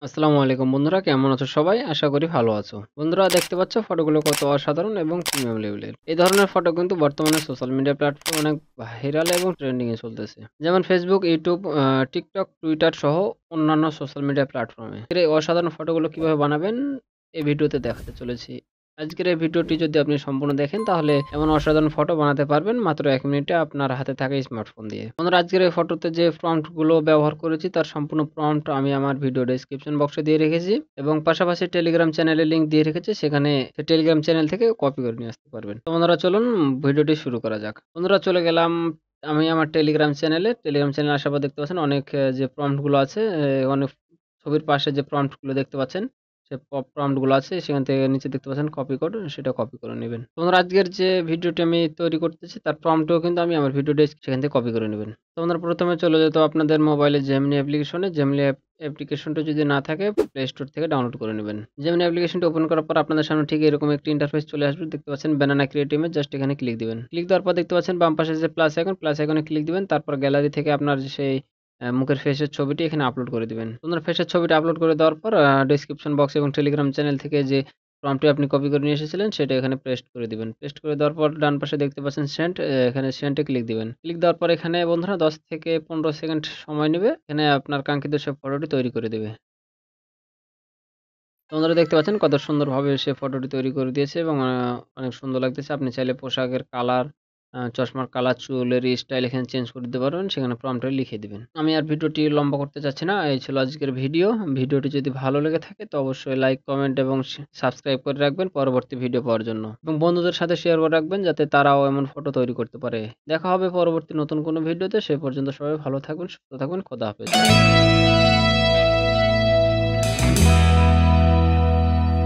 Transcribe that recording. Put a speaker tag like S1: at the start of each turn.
S1: আসসালামু আলাইকুম বন্ধুরা, কেমন আছো সবাই? আশা করি ভালো আছো। বন্ধুরা, দেখতে পাচ্ছ ফটোগুলো কত অসাধারণ এবং প্রিমিয়াম লেভেলের। এই ধরনের ফটো কিন্তু বর্তমানে সোশ্যাল মিডিয়া প্ল্যাটফর্মে অনেক ভাইরাল এবং ট্রেন্ডিং এ চলতেছে। যেমন ফেসবুক, ইউটিউব, টিকটক, টুইটার সহ অন্যান্য সোশ্যাল মিডিয়া প্ল্যাটফর্মে। এই অসাধারণ ফটোগুলো কিভাবে বানাবেন এই ভিডিওতে দেখাতে চলেছি। আজকের এই ভিডিওটি যদি আপনি সম্পূর্ণ দেখেন তাহলে এমন অসাধারণ ফটো বানাতে পারবেন মাত্র ১ মিনিটে আপনার হাতে থাকা স্মার্টফোন দিয়ে। বন্ধুরা, আজকের এই ফটোতে যে প্রম্পট গুলো ব্যবহার করেছি তার সম্পূর্ণ প্রম্পট আমি আমার ভিডিও ডেসক্রিপশন বক্সে দিয়ে রেখেছি এবং পাশাপাশি টেলিগ্রাম চ্যানেলের লিংক দিয়ে রেখেছি, সেখানে টেলিগ্রাম চ্যানেল থেকে কপি করে নিয়ে আসতে পারবেন। তো বন্ধুরা, চলুন ভিডিওটি শুরু করা যাক। বন্ধুরা, চলে গেলাম আমি আমার টেলিগ্রাম চ্যানেল আসার পর দেখতে পাচ্ছেন অনেক যে প্রম্পট গুলো আছে, অনেক ছবির পাশে যে প্রম্পট গুলো দেখতে পাচ্ছেন, যে প্রম্পট গুলো আছে সেখান থেকে নিচে দেখতে পাচ্ছেন কপি কোড, সেটা কপি করে নেবেন। তোমরা আজকের যে ভিডিওটি আমি তৈরি করতেছি তার প্রম্পটও কিন্তু আমি আমার ভিডিও সেখান থেকে কপি করে নেবেন। তোমরা প্রথমে চলে যেত আপনাদের মোবাইলে জেমিনি অ্যাপ্লিকেশনে। জেমিনি অ্যাপ্লিকেশনটা যদি না থাকে প্লে স্টোর থেকে ডাউনলোড করে নেবেন। জেমিনি অ্যাপ্লিকেশনটি ওপেন করার পর আপনাদের সামনে ঠিক এরকম একটি ইন্টারফেস চলে আসবে। দেখতে পাচ্ছেন ব্যানানা ক্রিয়েট ইমেজ, জাস্ট এখানে ক্লিক দিবেন। ক্লিক দেওয়ার পর দেখতে পাচ্ছেন বাম পাশে যে প্লাস আইকনে ক্লিক দিবেন। তারপর গ্যালারি থেকে আপনার সেই মুখের ফেসের ছবিটি এখানে আপলোড করে দিবেন। সুন্দর ফেসের ছবিটা আপলোড করে দেওয়ার পর ডেসক্রিপশন বক্স এবং টেলিগ্রাম চ্যানেল থেকে যে প্রম্পটটি আপনি কপি করে নিয়ে এসেছিলেন সেটা এখানে পেস্ট করে দিবেন। পেস্ট করে দেওয়ার পর ডান পাশে দেখতে পাচ্ছেন সেন্ড, এখানে সেন্ডে ক্লিক দিবেন। ক্লিক দেওয়ার পর এখানে বন্ধুরা 10 থেকে 15 সেকেন্ড সময় নেবে। এখানে আপনার কাঙ্ক্ষিত সে ফটোটি তৈরি করে দেবে। তো বন্ধুরা, দেখতে পাচ্ছেন কত সুন্দরভাবে সে ফটোটি তৈরি করে দিয়েছে এবং অনেক সুন্দর লাগতেছে। আপনি চাইলে পোশাকের কালার, চশমার কালার, চুলের স্টাইল এখানে চেঞ্জ করে দিতে পারবেন। সেখানে প্রম্পটে লিখে দিবেন। আমি আর ভিডিওটি লম্বা করতে চাচ্ছি না। এই ছিল আজকের ভিডিও। ভিডিওটি যদি ভালো লেগে থাকে তো অবশ্যই লাইক, কমেন্ট এবং সাবস্ক্রাইব করে রাখবেন পরবর্তী ভিডিও পাওয়ার জন্য। এবং বন্ধুদের সাথে শেয়ার করে রাখবেন যাতে তারাও এমন ফটো তৈরি করতে পারে। দেখা হবে পরবর্তী নতুন কোনো ভিডিওতে। সে পর্যন্ত সবাই ভালো থাকবেন, সুস্থ থাকবেন। খোদা হাফেজ।